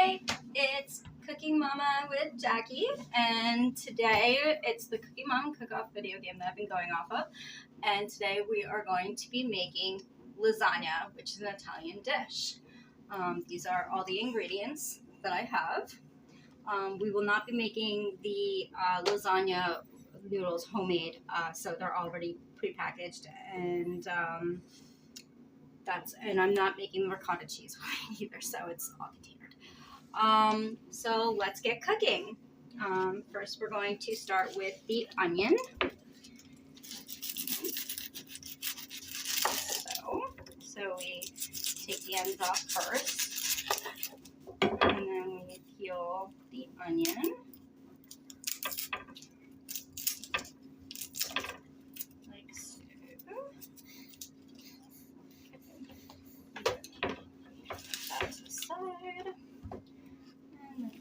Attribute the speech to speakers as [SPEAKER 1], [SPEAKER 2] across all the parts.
[SPEAKER 1] Hi, it's Cooking Mama with Jackie, and today it's the Cooking Mama Cook-Off video game that I've been going off of, and today we are going to be making lasagna, which is an Italian dish. These are all the ingredients that I have. We will not be making the lasagna noodles homemade, so they're already prepackaged, and and I'm not making the ricotta cheese either, so it's all container. So let's get cooking. First, we're going to start with the onion. So we take the ends off first, and then we peel the onion. Like so. That to the side. And then the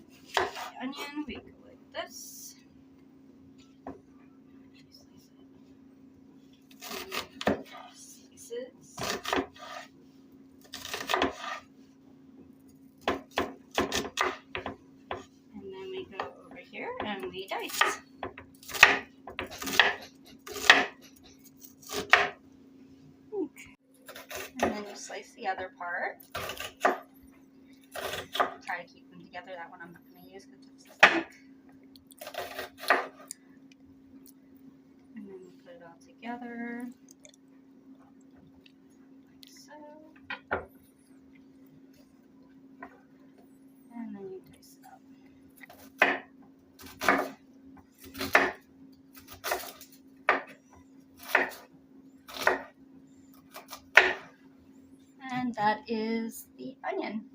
[SPEAKER 1] onion, we go like this. Slices. And then we go over here and we dice. Okay. And then you slice the other part. Try to keep them together. That one I'm not going to use because it's thick. And then we put it all together. Like so. And then you dice it up. And that is the onion.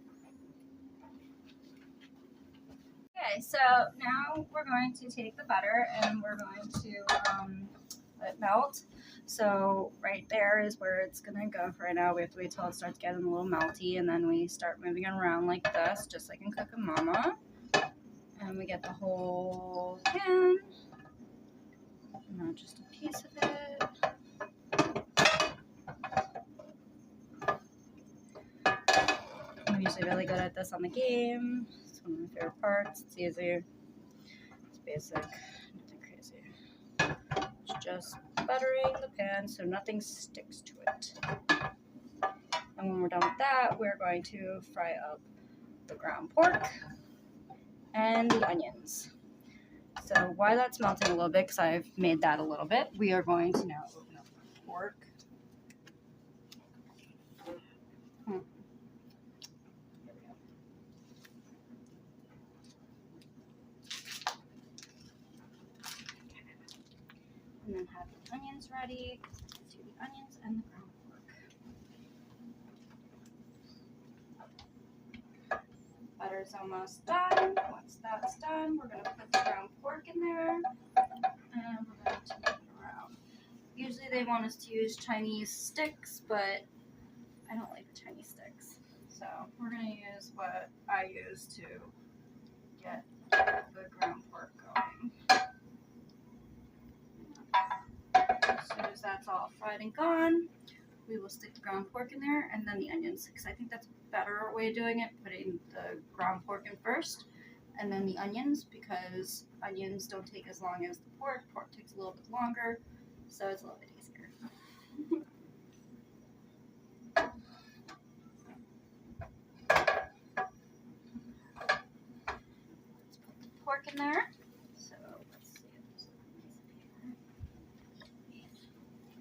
[SPEAKER 1] Okay, so now we're going to take the butter and we're going to let it melt. So right there is where it's going to go for right now. We have to wait till it starts getting a little melty, and then we start moving it around like this, just like in Cooking Mama. And we get the whole pan, not just a piece of it. I'm usually really good at this on the game. It's one of my favorite parts. It's easy. It's basic. Nothing crazy. It's just buttering the pan so nothing sticks to it. And when we're done with that, we're going to fry up the ground pork and the onions. So while that's melting a little bit, because I've made that a little bit, we are going to now open up the pork. And then have the onions ready. Let's do the onions and the ground pork. Butter's almost done. Once that's done, we're going to put the ground pork in there, and we're going to move it around. Usually they want us to use Chinese sticks, but I don't like the Chinese sticks. So we're going to use what I use to get the ground pork going. As soon as that's all fried and gone, we will stick the ground pork in there and then the onions, because I think that's a better way of doing it, putting the ground pork in first and then the onions, because onions don't take as long as the pork. Pork takes a little bit longer, so it's a little bit easier. Let's put the pork in there. So let's see if there's a piece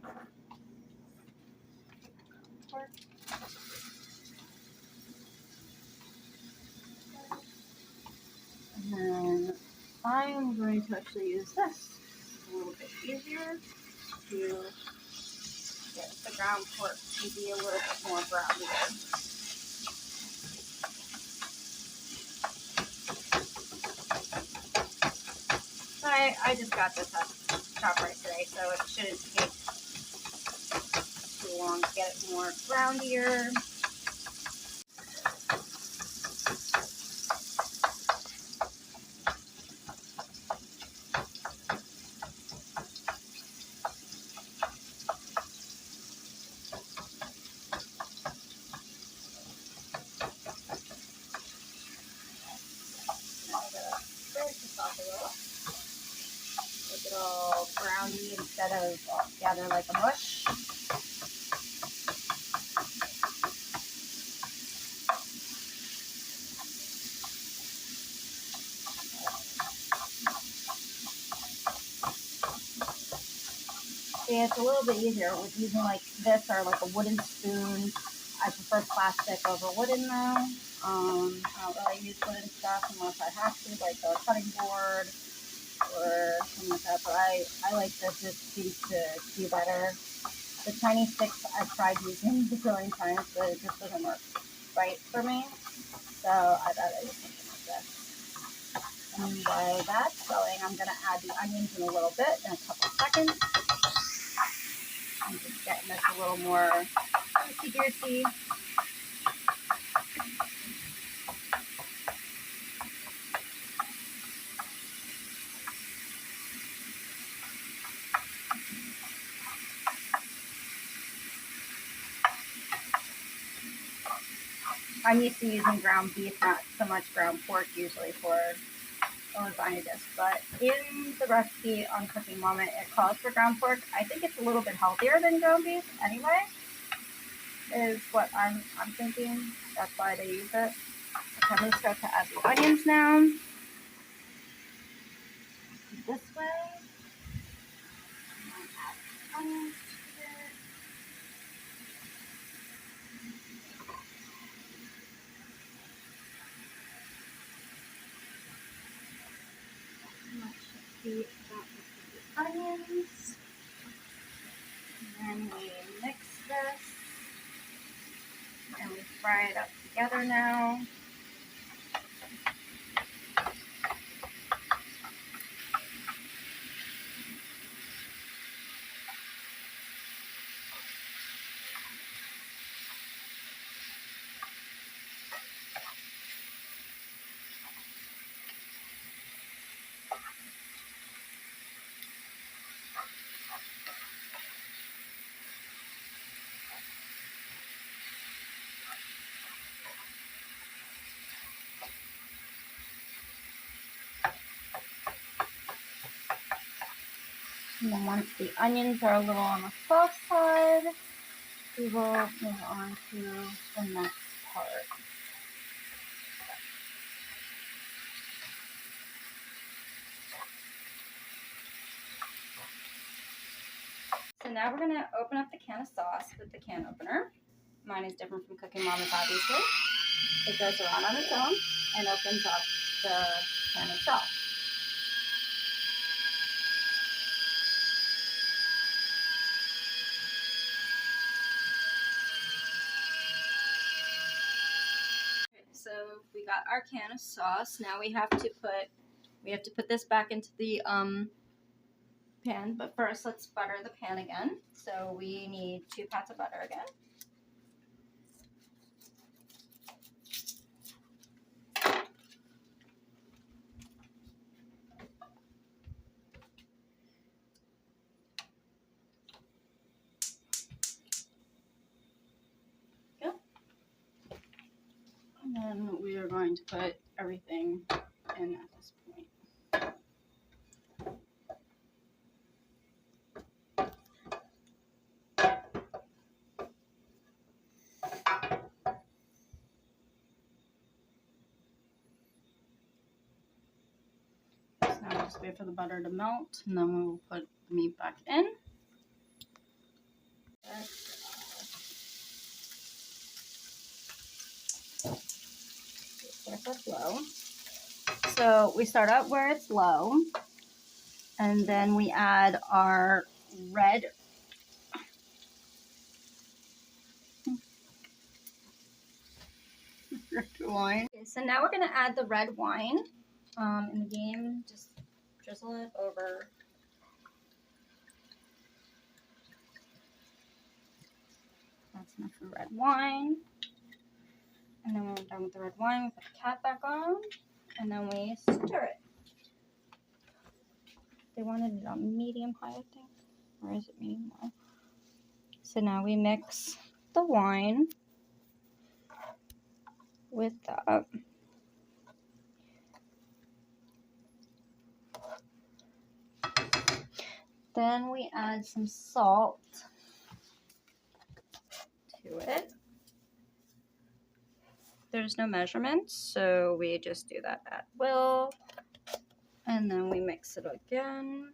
[SPEAKER 1] of pork. And then I'm going to actually use this. It's a little bit easier to get the ground pork to be a little bit more brownier. I just got this at ShopRite today, so it shouldn't take too long to get it more brownier. sauce a little. Make it all browny instead of all together like a mush. See, it's a little bit easier with using like this or like a wooden spoon. I prefer plastic over wooden though. I don't really use wooden stuff unless I have to, like a cutting board or something like that. But I like this. It seems to do better. The tiny sticks I've tried using a billion times, but it just doesn't work right for me. So I'd rather use something like this. And while that's going, I'm going to add the onions in a little bit, in a couple seconds. I'm just getting this a little more juicy. I'm used to using ground beef, not so much ground pork usually for a lasagna dish. But in the recipe on Cooking Moment, it calls for ground pork. I think it's a little bit healthier than ground beef anyway, is what I'm thinking. That's why they use it. Okay, I'm going to start to add the onions now. This way. Add onions to it. The onions, and then we mix this, and we fry it up together now. And then once the onions are a little on the soft side, we will move on to the next part. So now we're going to open up the can of sauce with the can opener. Mine is different from Cooking Mama's, obviously. It goes around on its own and opens up the can itself. So we got our can of sauce. Now we have to put this back into the pan. But first, let's butter the pan again. So we need 2 pats of butter again. Yep. And then we are going to put everything in at this point. Now just wait for the butter to melt, and then we will put the meat back in. Start up low. So we start up where it's low, and then we add our red wine. Okay, so now we're going to add the red wine. In the game, just drizzle it over. That's enough for red wine. And then when we're done with the red wine, we put the cap back on, and then we stir it. They wanted it on medium high, I think. Or is it medium low? So now we mix the wine with that. Then we add some salt to it. There's no measurement, so we just do that at will. And then we mix it again.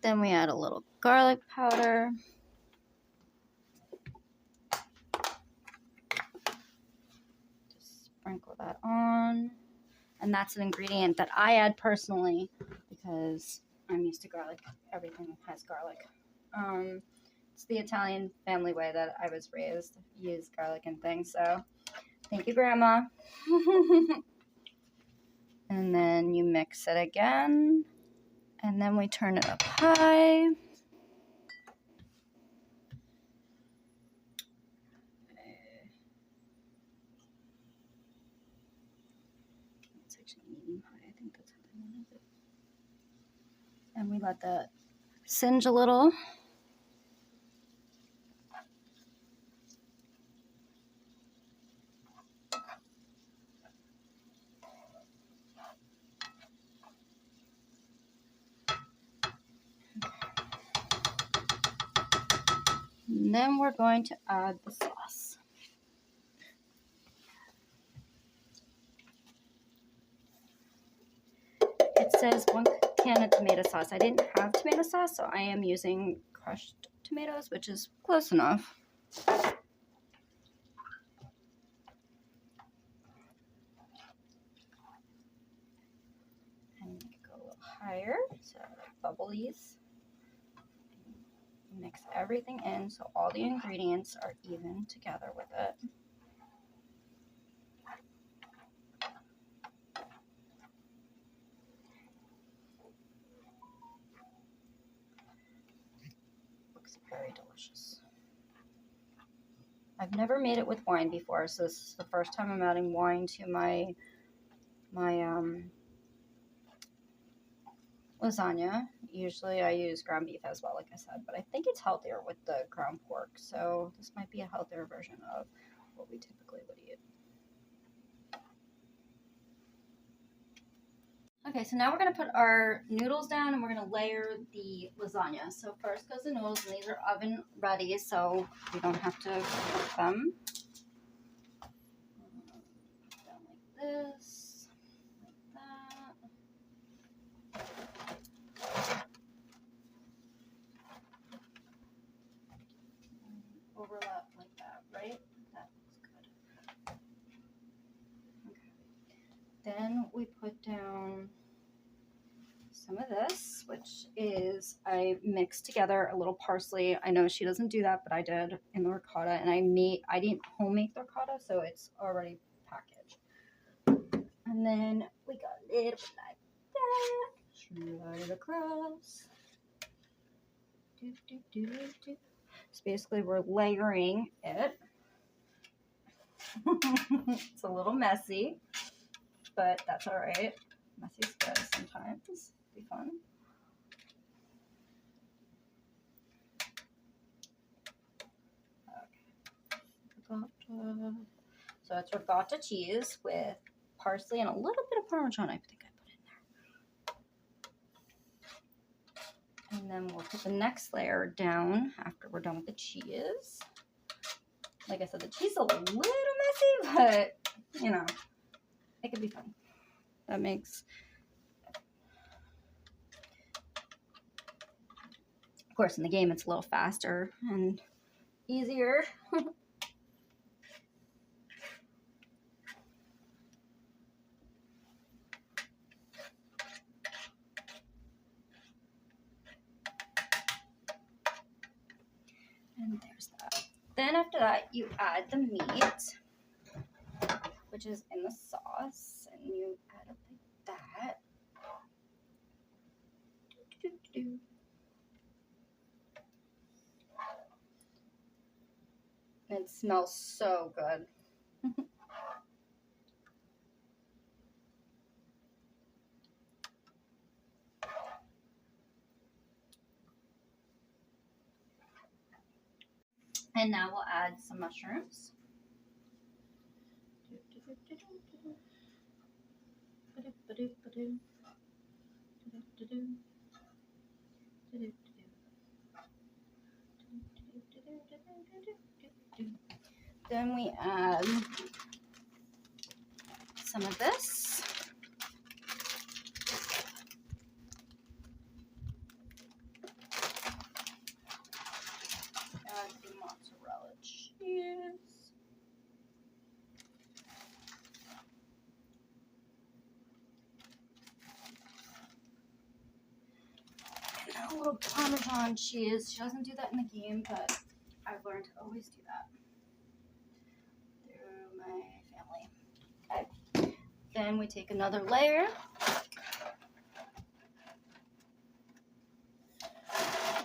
[SPEAKER 1] Then we add a little garlic powder. Just sprinkle that on. And that's an ingredient that I add personally because I'm used to garlic. Everything has garlic. It's the Italian family way that I was raised. Use garlic and things. So thank you, Grandma. And then you mix it again. And then we turn it up high. It's actually medium high. I think that's how they wanted it. And we let that singe a little. And then we're going to add the sauce. It says 1 can of tomato sauce. I didn't have tomato sauce, so I am using crushed tomatoes, which is close enough. And go a little higher, so like bubblies. Mix everything in so all the ingredients are even together with it. Looks very delicious. I've never made it with wine before, so this is the first time I'm adding wine to my lasagna. Usually I use ground beef as well, like I said, but I think it's healthier with the ground pork, so this might be a healthier version of what we typically would eat. Okay, so now we're going to put our noodles down and we're going to layer the lasagna. So first goes the noodles, and these are oven ready, so we don't have to cook them. Down like this, like that. Overlap like that, right? That looks good. Okay. Then we put down some of this, which is I mixed together a little parsley. I know she doesn't do that, but I did in the ricotta, and I didn't home make the ricotta, so it's already packaged. And then we got a little bit like that, slide it across. So basically we're layering it. It's a little messy, but that's all right. Messy's good sometimes. Be fun. Okay. So it's ricotta cheese with parsley and a little bit of Parmesan, I think I put in there. And then we'll put the next layer down after we're done with the cheese. Like I said, the cheese is a little messy, but you know, it could be fun. That makes, of course, in the game it's a little faster and easier. And there's that. Then after that, you add the meat, which is in the sauce, and you add it like that. And it smells so good. And now we'll add some mushrooms. Then we add some of this. Add the mozzarella cheese. And a little Parmesan cheese. She doesn't do that in the game, but I've learned to always do that through my family. Okay. Then we take another layer.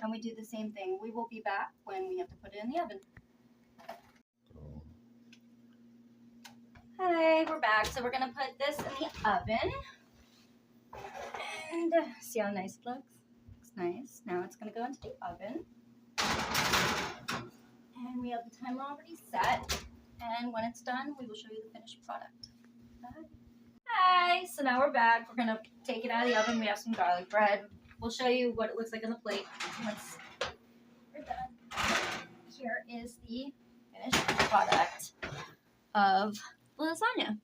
[SPEAKER 1] And we do the same thing. We will be back when we have to put it in the oven. Hi, we're back. So we're gonna put this in the oven. And see how nice it looks? Looks nice. Now it's gonna go into the oven. And we have the timer already set. And when it's done, we will show you the finished product. Bye. Hi, so now we're back. We're gonna take it out of the oven. We have some garlic bread. We'll show you what it looks like on the plate once we're done. Here is the finished product of lasagna.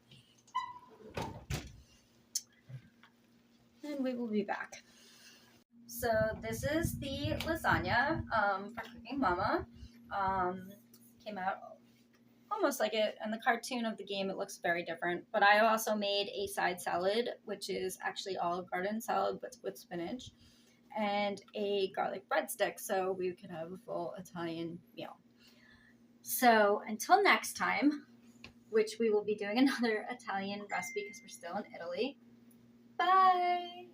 [SPEAKER 1] And we will be back. So this is the lasagna for Cooking Mama. Came out almost like it. In the cartoon of the game, it looks very different. But I also made a side salad, which is actually Olive Garden salad, but with spinach, and a garlic breadstick, so we could have a full Italian meal. So until next time, which we will be doing another Italian recipe because we're still in Italy. Bye!